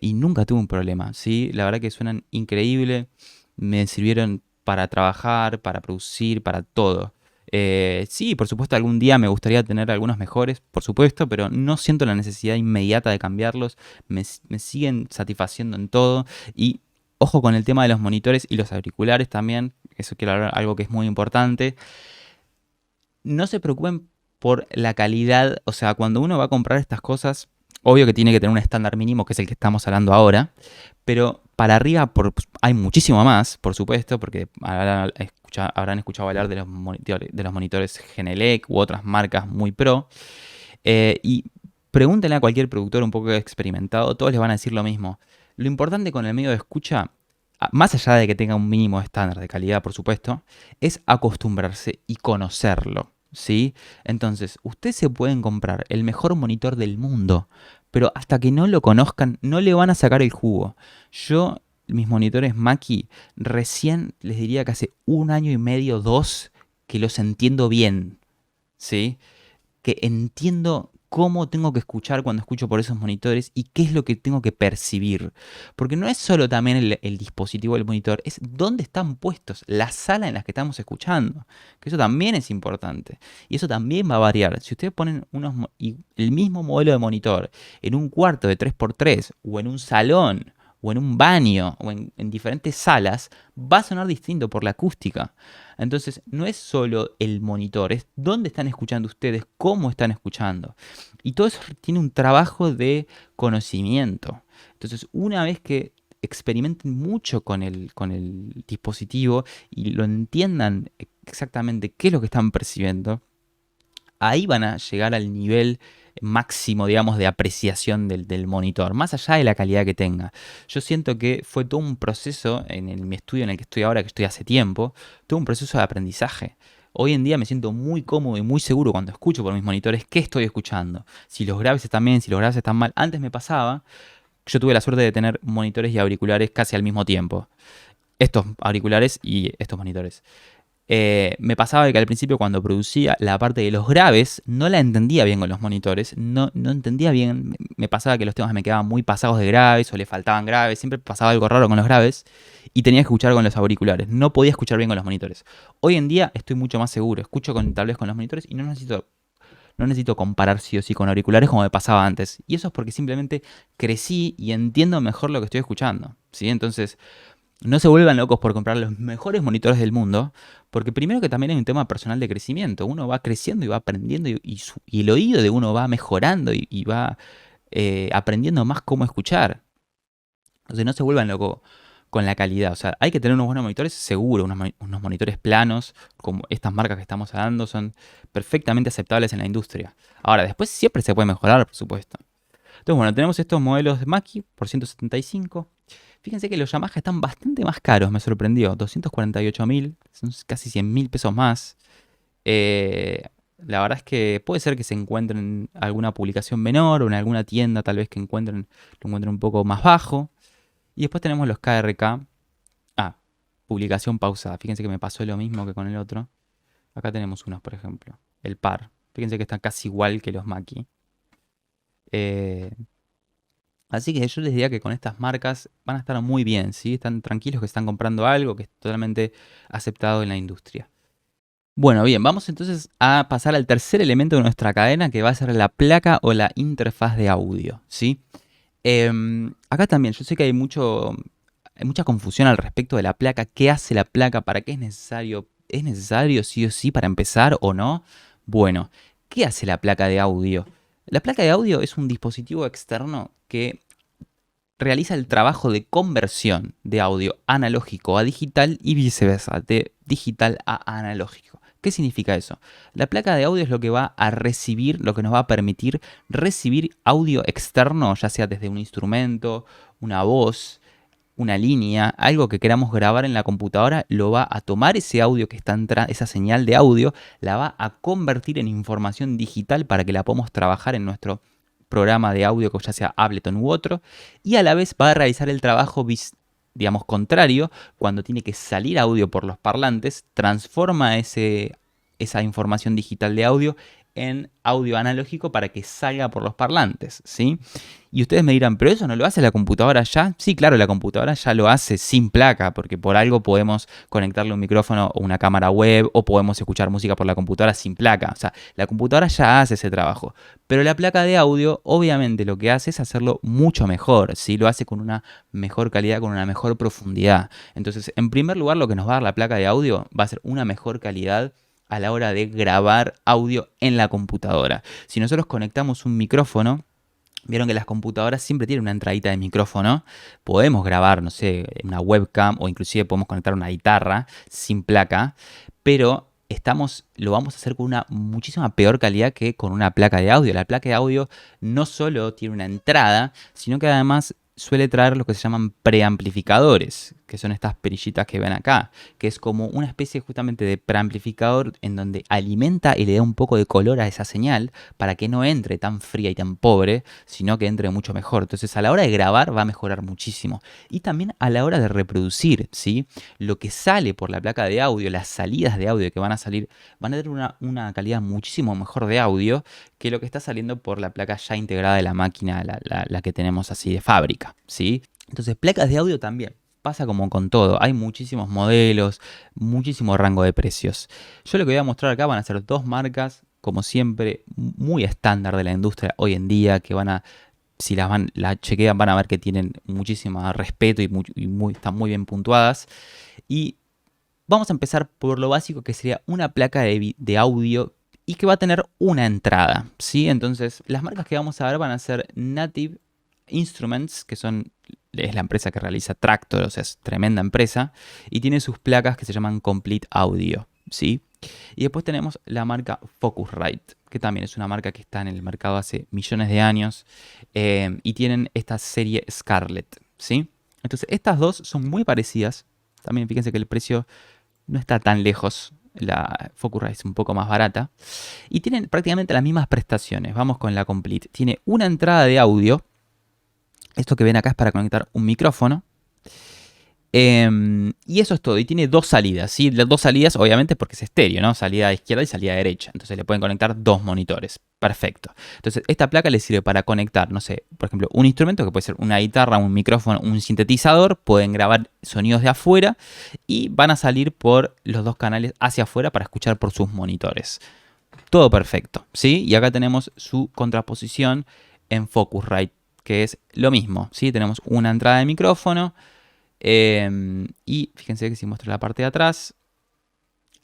y nunca tuve un problema, ¿sí? La verdad que suenan increíble, me sirvieron para trabajar, para producir, para todo. Sí, por supuesto, algún día me gustaría tener algunos mejores, por supuesto, pero no siento la necesidad inmediata de cambiarlos. Me siguen satisfaciendo en todo. Y ojo con el tema de los monitores y los auriculares también. Eso quiero hablar, algo que es muy importante. No se preocupen por la calidad. O sea, cuando uno va a comprar estas cosas, obvio que tiene que tener un estándar mínimo, que es el que estamos hablando ahora. Pero para arriba hay muchísimo más, por supuesto, porque habrán escuchado hablar de los monitores Genelec u otras marcas muy pro. Y pregúntenle a cualquier productor un poco experimentado, todos les van a decir lo mismo. Lo importante con el medio de escucha, más allá de que tenga un mínimo estándar de calidad, por supuesto, es acostumbrarse y conocerlo, ¿sí? Entonces, ustedes se pueden comprar el mejor monitor del mundo, pero hasta que no lo conozcan, no le van a sacar el jugo. Yo, mis monitores Mackie, recién les diría que hace 1 año y medio, 2, que los entiendo bien, ¿sí? Que entiendo cómo tengo que escuchar cuando escucho por esos monitores y qué es lo que tengo que percibir. Porque no es solo también el dispositivo del monitor, es dónde están puestos, la sala en la que estamos escuchando. Que eso también es importante. Y eso también va a variar. Si ustedes ponen el mismo modelo de monitor en un cuarto de 3x3 o en un salón o en un baño o en diferentes salas, va a sonar distinto por la acústica. Entonces, no es solo el monitor, es dónde están escuchando ustedes, cómo están escuchando. Y todo eso tiene un trabajo de conocimiento. Entonces, una vez que experimenten mucho con el dispositivo y lo entiendan exactamente qué es lo que están percibiendo, ahí van a llegar al nivel máximo, digamos, de apreciación del monitor, más allá de la calidad que tenga. Yo siento que fue todo un proceso en mi estudio en el que estoy ahora, que estoy hace tiempo, todo un proceso de aprendizaje. Hoy en día me siento muy cómodo y muy seguro cuando escucho por mis monitores qué estoy escuchando. Si los graves están bien, si los graves están mal. Antes me pasaba, yo tuve la suerte de tener monitores y auriculares casi al mismo tiempo. Estos auriculares y estos monitores. Me pasaba que al principio cuando producía la parte de los graves no la entendía bien con los monitores, no entendía bien, me pasaba que los temas me quedaban muy pasados de graves o le faltaban graves, siempre pasaba algo raro con los graves y tenía que escuchar con los auriculares, no podía escuchar bien con los monitores. Hoy en día estoy mucho más seguro, escucho tal vez con los monitores y no necesito comparar sí o sí con auriculares como me pasaba antes. Y eso es porque simplemente crecí y entiendo mejor lo que estoy escuchando, ¿sí? Entonces, no se vuelvan locos por comprar los mejores monitores del mundo, porque primero que también hay un tema personal de crecimiento. Uno va creciendo y va aprendiendo y el oído de uno va mejorando y va aprendiendo más cómo escuchar. Entonces no se vuelvan locos con la calidad. O sea, hay que tener unos buenos monitores, seguro, unos monitores planos, como estas marcas que estamos hablando, son perfectamente aceptables en la industria. Ahora, después siempre se puede mejorar, por supuesto. Entonces, bueno, tenemos estos modelos de Mackie por 175. Fíjense que los Yamaha están bastante más caros, me sorprendió. 248.000, son casi 100.000 pesos más. Eh, la verdad es que puede ser que se encuentren en alguna publicación menor o en alguna tienda tal vez que lo encuentren un poco más bajo. Y después tenemos los KRK. Ah, publicación pausada. Fíjense que me pasó lo mismo que con el otro. Acá tenemos unos, por ejemplo. El par. Fíjense que están casi igual que los Mackie. Eh, Así que yo les diría que con estas marcas van a estar muy bien, ¿sí? Están tranquilos que están comprando algo que es totalmente aceptado en la industria. Bueno, bien, vamos entonces a pasar al tercer elemento de nuestra cadena, que va a ser la placa o la interfaz de audio, ¿sí? Acá también, yo sé que hay mucha confusión al respecto de la placa. ¿Qué hace la placa? ¿Para qué es necesario? ¿Es necesario sí o sí para empezar o no? Bueno, ¿qué hace la placa de audio? La placa de audio es un dispositivo externo que realiza el trabajo de conversión de audio analógico a digital y viceversa, de digital a analógico. ¿Qué significa eso? La placa de audio es lo que va a recibir, lo que nos va a permitir recibir audio externo, ya sea desde un instrumento, una voz, una línea, algo que queramos grabar en la computadora, lo va a tomar ese audio que está entrando, esa señal de audio, la va a convertir en información digital para que la podamos trabajar en nuestro programa de audio, que ya sea Ableton u otro, y a la vez va a realizar el trabajo, digamos, contrario, cuando tiene que salir audio por los parlantes, transforma esa información digital de audio en audio analógico para que salga por los parlantes, ¿sí? Y ustedes me dirán, ¿pero eso no lo hace la computadora ya? Sí, claro, la computadora ya lo hace sin placa, porque por algo podemos conectarle un micrófono o una cámara web, o podemos escuchar música por la computadora sin placa. O sea, la computadora ya hace ese trabajo. Pero la placa de audio, obviamente, lo que hace es hacerlo mucho mejor, ¿sí? Lo hace con una mejor calidad, con una mejor profundidad. Entonces, en primer lugar, lo que nos va a dar la placa de audio va a ser una mejor calidad a la hora de grabar audio en la computadora. Si nosotros conectamos un micrófono, vieron que las computadoras siempre tienen una entradita de micrófono. Podemos grabar, no sé, una webcam o inclusive podemos conectar una guitarra sin placa, pero lo vamos a hacer con una muchísima peor calidad que con una placa de audio. La placa de audio no solo tiene una entrada, sino que además suele traer lo que se llaman preamplificadores, que son estas perillitas que ven acá, que es como una especie justamente de preamplificador en donde alimenta y le da un poco de color a esa señal para que no entre tan fría y tan pobre, sino que entre mucho mejor. Entonces a la hora de grabar va a mejorar muchísimo. Y también a la hora de reproducir, ¿sí? Lo que sale por la placa de audio, las salidas de audio que van a salir, van a tener una calidad muchísimo mejor de audio que lo que está saliendo por la placa ya integrada de la máquina, la que tenemos así de fábrica, ¿sí? Entonces, placas de audio también. Pasa como con todo, hay muchísimos modelos, muchísimo rango de precios. Yo lo que voy a mostrar acá van a ser dos marcas, como siempre, muy estándar de la industria hoy en día, que si la chequean, van a ver que tienen muchísimo respeto están muy bien puntuadas. Y vamos a empezar por lo básico, que sería una placa de audio y que va a tener una entrada, ¿sí? Entonces, las marcas que vamos a ver van a ser Native Instruments, es la empresa que realiza Tractor, o sea, es tremenda empresa, y tiene sus placas que se llaman Complete Audio, ¿sí? Y después tenemos la marca Focusrite, que también es una marca que está en el mercado hace millones de años, y tienen esta serie Scarlett, ¿sí? Entonces, estas dos son muy parecidas. También fíjense que el precio no está tan lejos. La Focusrite es un poco más barata. Y tienen prácticamente las mismas prestaciones. Vamos con la Complete. Tiene una entrada de audio. Esto que ven acá es para conectar un micrófono. Y eso es todo. Y tiene dos salidas, ¿sí? Las dos salidas, obviamente, porque es estéreo, ¿no? Salida izquierda y salida derecha. Entonces le pueden conectar dos monitores. Perfecto. Entonces, esta placa le sirve para conectar, no sé, por ejemplo, un instrumento que puede ser una guitarra, un micrófono, un sintetizador. Pueden grabar sonidos de afuera y van a salir por los dos canales hacia afuera para escuchar por sus monitores. Todo perfecto, ¿sí? Y acá tenemos su contraposición en Focusrite, que es lo mismo, ¿sí? Tenemos una entrada de micrófono. Y fíjense que si muestro la parte de atrás,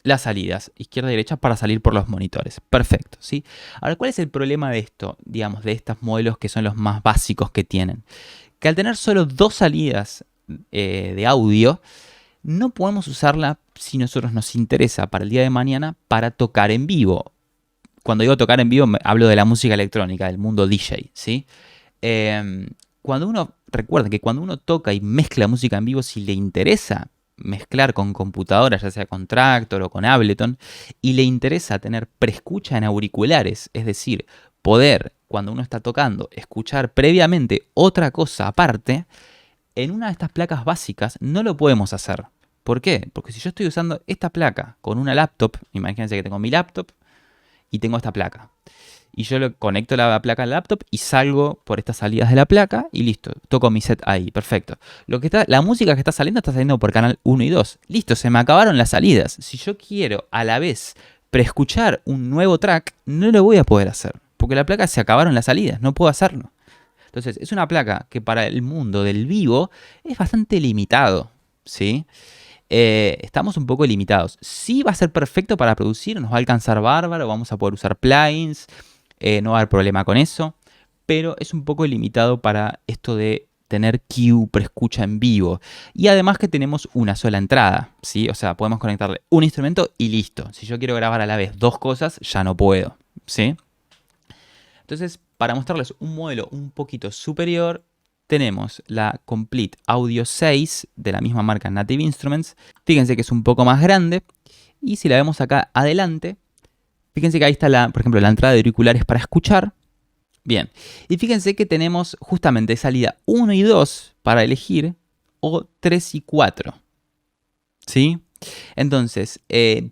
las salidas, izquierda y derecha, para salir por los monitores. Perfecto, ¿sí? Ahora, ¿cuál es el problema de esto? Digamos, de estos modelos que son los más básicos que tienen. Que al tener solo dos salidas de audio, no podemos usarla si nosotros nos interesa para el día de mañana para tocar en vivo. Cuando digo tocar en vivo, hablo de la música electrónica, del mundo DJ, ¿sí? Cuando uno, recuerden que cuando uno toca y mezcla música en vivo, si le interesa mezclar con computadoras, ya sea con Traktor o con Ableton, y le interesa tener preescucha en auriculares, es decir, poder, cuando uno está tocando, escuchar previamente otra cosa aparte, en una de estas placas básicas no lo podemos hacer. ¿Por qué? Porque si yo estoy usando esta placa con una laptop, imagínense que tengo mi laptop y tengo esta placa. Y yo lo conecto la placa al laptop y salgo por estas salidas de la placa y listo, toco mi set ahí, perfecto. La música que está saliendo por canal 1 y 2. Listo, se me acabaron las salidas. Si yo quiero a la vez preescuchar un nuevo track, no lo voy a poder hacer. Porque la placa se acabaron las salidas, no puedo hacerlo. Entonces, es una placa que para el mundo del vivo es bastante limitado, ¿sí? Estamos un poco limitados. Sí va a ser perfecto para producir, nos va a alcanzar bárbaro, vamos a poder usar plugins, no va a haber problema con eso, pero es un poco limitado para esto de tener Q preescucha en vivo. Y además que tenemos una sola entrada, ¿sí? O sea, podemos conectarle un instrumento y listo. Si yo quiero grabar a la vez dos cosas, ya no puedo, ¿sí? Entonces, para mostrarles un modelo un poquito superior, tenemos la Complete Audio 6 de la misma marca Native Instruments. Fíjense que es un poco más grande. Y si la vemos acá adelante, fíjense que ahí está, por ejemplo, la entrada de auriculares para escuchar. Bien, y fíjense que tenemos justamente salida 1 y 2 para elegir, o 3 y 4. ¿Sí? Entonces,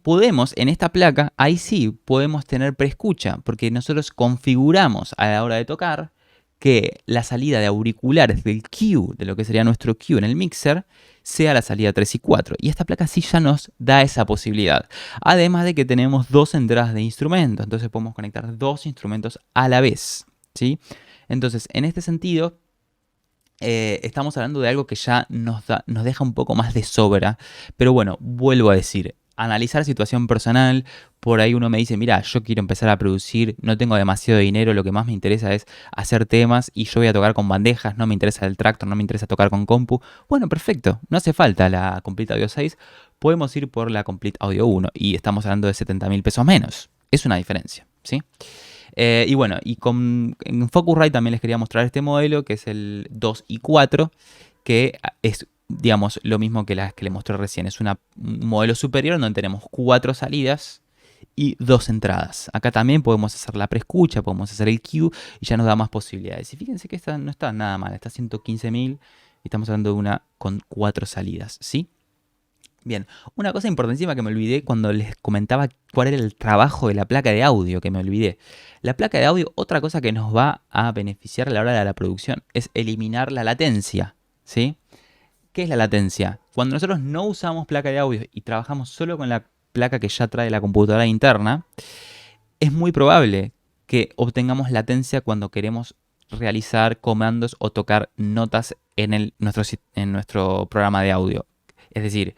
podemos en esta placa, ahí sí podemos tener preescucha, porque nosotros configuramos a la hora de tocar que la salida de auriculares del Q, de lo que sería nuestro Q en el mixer, sea la salida 3 y 4. Y esta placa sí ya nos da esa posibilidad. Además de que tenemos dos entradas de instrumentos, entonces podemos conectar dos instrumentos a la vez, ¿sí? Entonces, en este sentido, estamos hablando de algo que ya nos deja un poco más de sobra. Pero bueno, vuelvo a decir, analizar situación personal. Por ahí uno me dice, mira, yo quiero empezar a producir, no tengo demasiado dinero, lo que más me interesa es hacer temas y yo voy a tocar con bandejas, no me interesa el Traktor, no me interesa tocar con compu. Bueno, perfecto, no hace falta la Complete Audio 6, podemos ir por la Complete Audio 1 y estamos hablando de 70.000 pesos menos. Es una diferencia, ¿sí? Y bueno, en Focusrite también les quería mostrar este modelo, que es el 2 y 4, que es, digamos, lo mismo que las que les mostré recién. Es un modelo superior donde tenemos 4 salidas y 2 entradas. Acá también podemos hacer la preescucha, podemos hacer el Q y ya nos da más posibilidades. Y fíjense que esta no está nada mal, está a 115.000 y estamos hablando de una con 4 salidas, ¿sí? Bien, una cosa importantísima que me olvidé cuando les comentaba cuál era el trabajo de la placa de audio, que me olvidé. La placa de audio, otra cosa que nos va a beneficiar a la hora de la producción es eliminar la latencia, ¿sí? ¿Qué es la latencia? Cuando nosotros no usamos placa de audio y trabajamos solo con la placa que ya trae la computadora interna, es muy probable que obtengamos latencia cuando queremos realizar comandos o tocar notas en nuestro programa de audio. Es decir,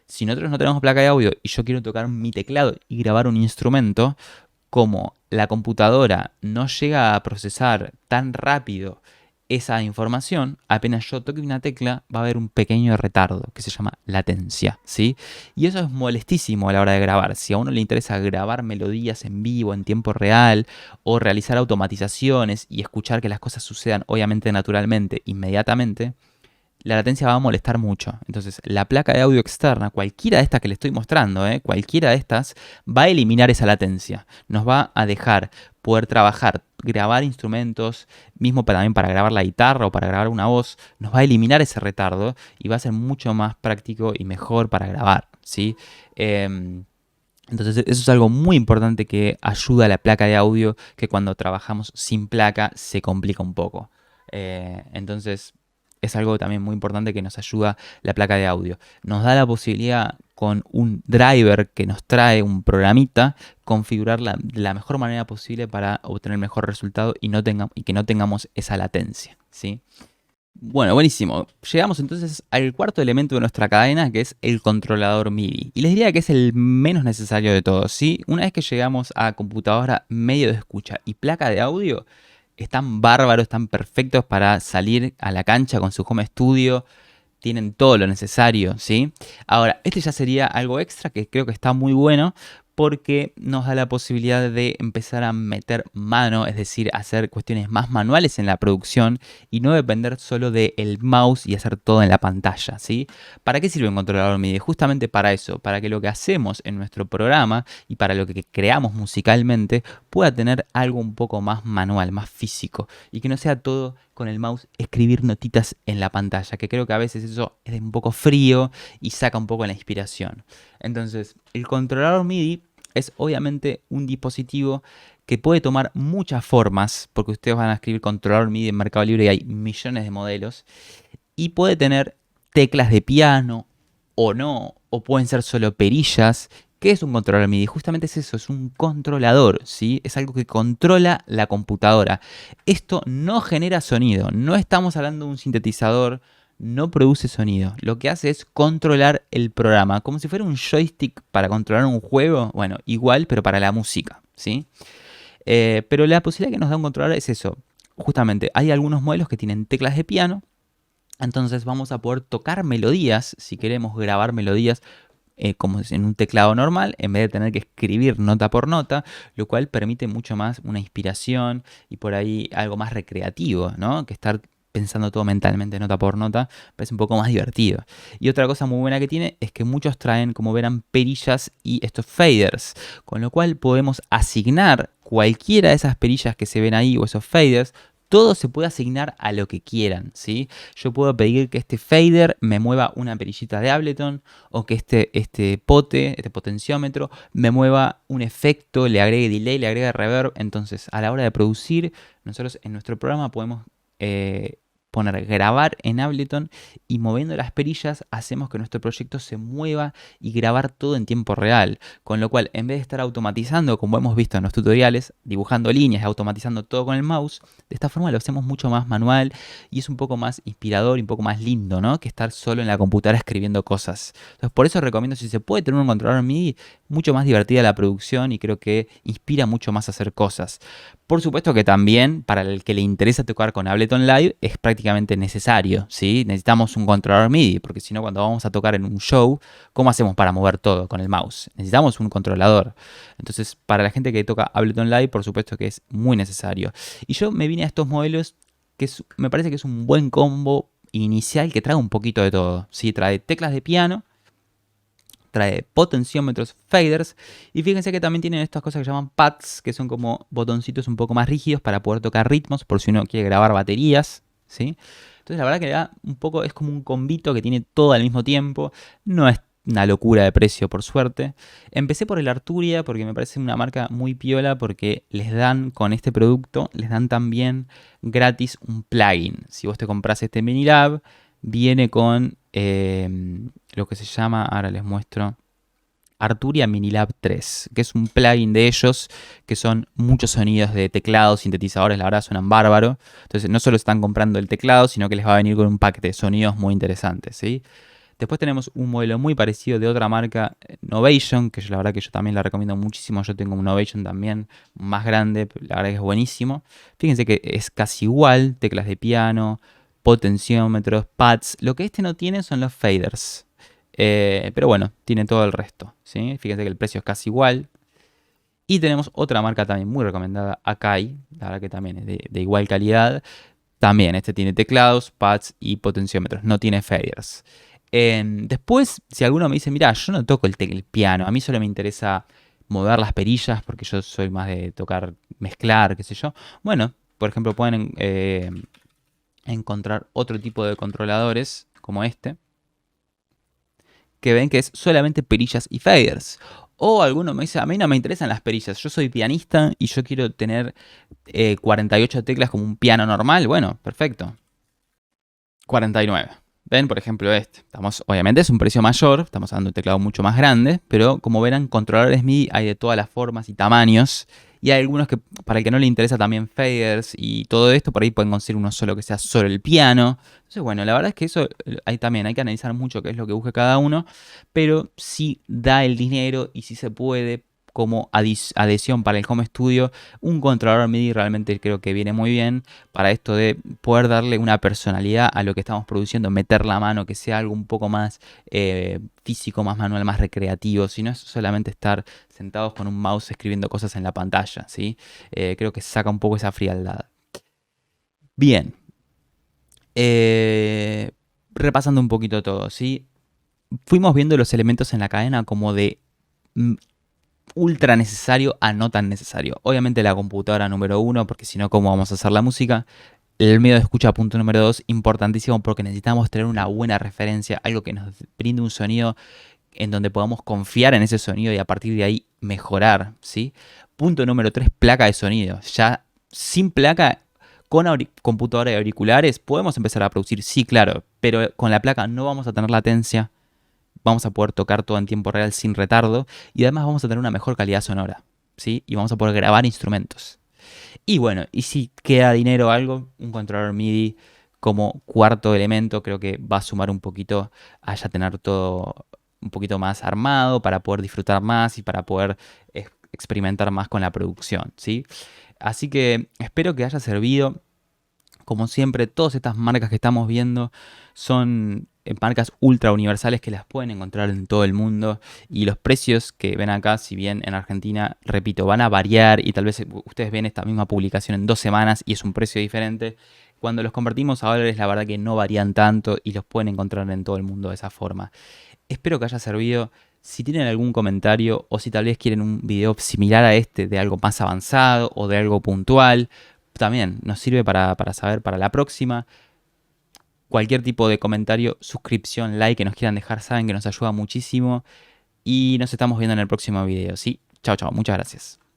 si nosotros no tenemos placa de audio y yo quiero tocar mi teclado y grabar un instrumento, como la computadora no llega a procesar tan rápido esa información, apenas yo toque una tecla va a haber un pequeño retardo que se llama latencia, ¿sí? Y eso es molestísimo a la hora de grabar. Si a uno le interesa grabar melodías en vivo, en tiempo real, o realizar automatizaciones y escuchar que las cosas sucedan obviamente naturalmente, inmediatamente, la latencia va a molestar mucho. Entonces, la placa de audio externa, cualquiera de estas que le estoy mostrando, cualquiera de estas, va a eliminar esa latencia. Nos va a dejar poder trabajar, grabar instrumentos, mismo también para grabar la guitarra o para grabar una voz, nos va a eliminar ese retardo y va a ser mucho más práctico y mejor para grabar, ¿sí? Entonces eso es algo muy importante que ayuda a la placa de audio, que cuando trabajamos sin placa se complica un poco. Entonces es algo también muy importante que nos ayuda la placa de audio. Nos da la posibilidad con un driver que nos trae un programita, configurarla de la mejor manera posible para obtener el mejor resultado y que no tengamos esa latencia, ¿sí? Bueno, buenísimo. Llegamos entonces al cuarto elemento de nuestra cadena, que es el controlador MIDI. Y les diría que es el menos necesario de todos, ¿sí? Una vez que llegamos a computadora, medio de escucha y placa de audio, están bárbaros, están perfectos para salir a la cancha con su home studio. Tienen todo lo necesario, ¿sí? Ahora, este ya sería algo extra que creo que está muy bueno porque nos da la posibilidad de empezar a meter mano, es decir, hacer cuestiones más manuales en la producción y no depender solo del mouse y hacer todo en la pantalla, ¿sí? ¿Para qué sirve un controlador MIDI? Justamente para eso, para que lo que hacemos en nuestro programa y para lo que creamos musicalmente pueda tener algo un poco más manual, más físico y que no sea todo con el mouse escribir notitas en la pantalla, que creo que a veces eso es un poco frío y saca un poco la inspiración. Entonces, el controlador MIDI es obviamente un dispositivo que puede tomar muchas formas, porque ustedes van a escribir controlador MIDI en Mercado Libre y hay millones de modelos, y puede tener teclas de piano o no, o pueden ser solo perillas. ¿Qué es un controlador MIDI? Justamente es eso, es un controlador, ¿sí? Es algo que controla la computadora. Esto no genera sonido, no estamos hablando de un sintetizador, no produce sonido. Lo que hace es controlar el programa, como si fuera un joystick para controlar un juego. Bueno, igual, pero para la música, ¿sí? Pero la posibilidad que nos da un controlador es eso. Justamente, hay algunos modelos que tienen teclas de piano, entonces vamos a poder tocar melodías, si queremos grabar melodías como en un teclado normal, en vez de tener que escribir nota por nota, lo cual permite mucho más una inspiración y por ahí algo más recreativo, ¿no? Que estar pensando todo mentalmente nota por nota, parece un poco más divertido. Y otra cosa muy buena que tiene es que muchos traen, como verán, perillas y estos faders, con lo cual podemos asignar cualquiera de esas perillas que se ven ahí o esos faders. Todo se puede asignar a lo que quieran, ¿sí? Yo puedo pedir que este fader me mueva una perillita de Ableton o que este potenciómetro, me mueva un efecto, le agregue delay, le agregue reverb. Entonces, a la hora de producir, nosotros en nuestro programa podemos poner grabar en Ableton y moviendo las perillas hacemos que nuestro proyecto se mueva y grabar todo en tiempo real. Con lo cual, en vez de estar automatizando, como hemos visto en los tutoriales, dibujando líneas y automatizando todo con el mouse, de esta forma lo hacemos mucho más manual y es un poco más inspirador y un poco más lindo, ¿no? Que estar solo en la computadora escribiendo cosas. Entonces, por eso recomiendo, si se puede tener un controlador MIDI, mucho más divertida la producción y creo que inspira mucho más a hacer cosas. Por supuesto que también, para el que le interesa tocar con Ableton Live, es prácticamente necesario, ¿sí? Necesitamos un controlador MIDI, porque si no, cuando vamos a tocar en un show, ¿cómo hacemos para mover todo con el mouse? Necesitamos un controlador. Entonces, para la gente que toca Ableton Live, por supuesto que es muy necesario. Y yo me vine a estos modelos que me parece que es un buen combo inicial que trae un poquito de todo, ¿sí? Trae teclas de piano, trae potenciómetros, faders, y fíjense que también tienen estas cosas que llaman pads, que son como botoncitos un poco más rígidos para poder tocar ritmos, por si uno quiere grabar baterías, ¿sí? Entonces la verdad que le da un poco, es como un combito que tiene todo al mismo tiempo, no es una locura de precio, por suerte. Empecé por el Arturia porque me parece una marca muy piola, porque les dan con este producto, les dan también gratis un plugin. Si vos te compras este Minilab, viene con lo que se llama, ahora les muestro, Arturia Minilab 3, que es un plugin de ellos, que son muchos sonidos de teclados, sintetizadores, la verdad suenan bárbaro. Entonces no solo están comprando el teclado, sino que les va a venir con un paquete de sonidos muy interesantes, ¿sí? Después tenemos un modelo muy parecido de otra marca, Novation, que la verdad que yo también la recomiendo muchísimo. Yo tengo un Novation también más grande, la verdad que es buenísimo. Fíjense que es casi igual, teclas de piano, potenciómetros, pads. Lo que este no tiene son los faders. Pero bueno, tiene todo el resto, ¿sí? Fíjense que el precio es casi igual. Y tenemos otra marca también muy recomendada, Akai, la verdad que también es de igual calidad. También este tiene teclados, pads y potenciómetros, no tiene faders. Después, si alguno me dice, mira, yo no toco el piano, a mí solo me interesa mover las perillas porque yo soy más de tocar, mezclar, qué sé yo. Bueno, por ejemplo, pueden encontrar otro tipo de controladores como este, que ven que es solamente perillas y faders. O alguno me dice, a mí no me interesan las perillas, yo soy pianista y yo quiero tener 48 teclas como un piano normal. Bueno, perfecto. 49. Ven, por ejemplo, este. Obviamente es un precio mayor, estamos hablando de un teclado mucho más grande, pero como verán, controladores MIDI hay de todas las formas y tamaños. Y hay algunos que, para el que no le interesa también faders y todo esto, por ahí pueden conseguir uno solo que sea solo el piano. Entonces, bueno, la verdad es que eso hay que analizar mucho qué es lo que busque cada uno, pero si da el dinero y si se puede, como adhesión para el home studio, un controlador MIDI realmente creo que viene muy bien para esto de poder darle una personalidad a lo que estamos produciendo, meter la mano, que sea algo un poco más físico, más manual, más recreativo, si no es solamente estar sentados con un mouse escribiendo cosas en la pantalla, ¿sí? Creo que saca un poco esa frialdad. Bien, eh, repasando un poquito todo, ¿sí? Fuimos viendo los elementos en la cadena como de mm, ultra necesario a no tan necesario. Obviamente la computadora número uno, porque si no, ¿cómo vamos a hacer la música? El medio de escucha, punto número 2, importantísimo porque necesitamos tener una buena referencia, algo que nos brinde un sonido en donde podamos confiar en ese sonido y a partir de ahí mejorar, ¿sí? Punto número 3, placa de sonido. Ya sin placa, con computadora y auriculares, podemos empezar a producir, sí, claro, pero con la placa no vamos a tener latencia, vamos a poder tocar todo en tiempo real sin retardo y además vamos a tener una mejor calidad sonora, ¿sí? Y vamos a poder grabar instrumentos. Y bueno, y si queda dinero o algo, un controlador MIDI como cuarto elemento creo que va a sumar un poquito a ya tener todo un poquito más armado para poder disfrutar más y para poder experimentar más con la producción, ¿sí? Así que espero que haya servido. Como siempre, todas estas marcas que estamos viendo son marcas ultra universales que las pueden encontrar en todo el mundo y los precios que ven acá, si bien en Argentina, repito, van a variar y tal vez ustedes ven esta misma publicación en 2 semanas y es un precio diferente, cuando los convertimos a dólares la verdad que no varían tanto y los pueden encontrar en todo el mundo de esa forma. Espero que haya servido. Si tienen algún comentario o si tal vez quieren un video similar a este de algo más avanzado o de algo puntual, también nos sirve para saber para la próxima. Cualquier tipo de comentario, suscripción, like que nos quieran dejar, saben que nos ayuda muchísimo. Y nos estamos viendo en el próximo video, ¿sí? Chao, chao, muchas gracias.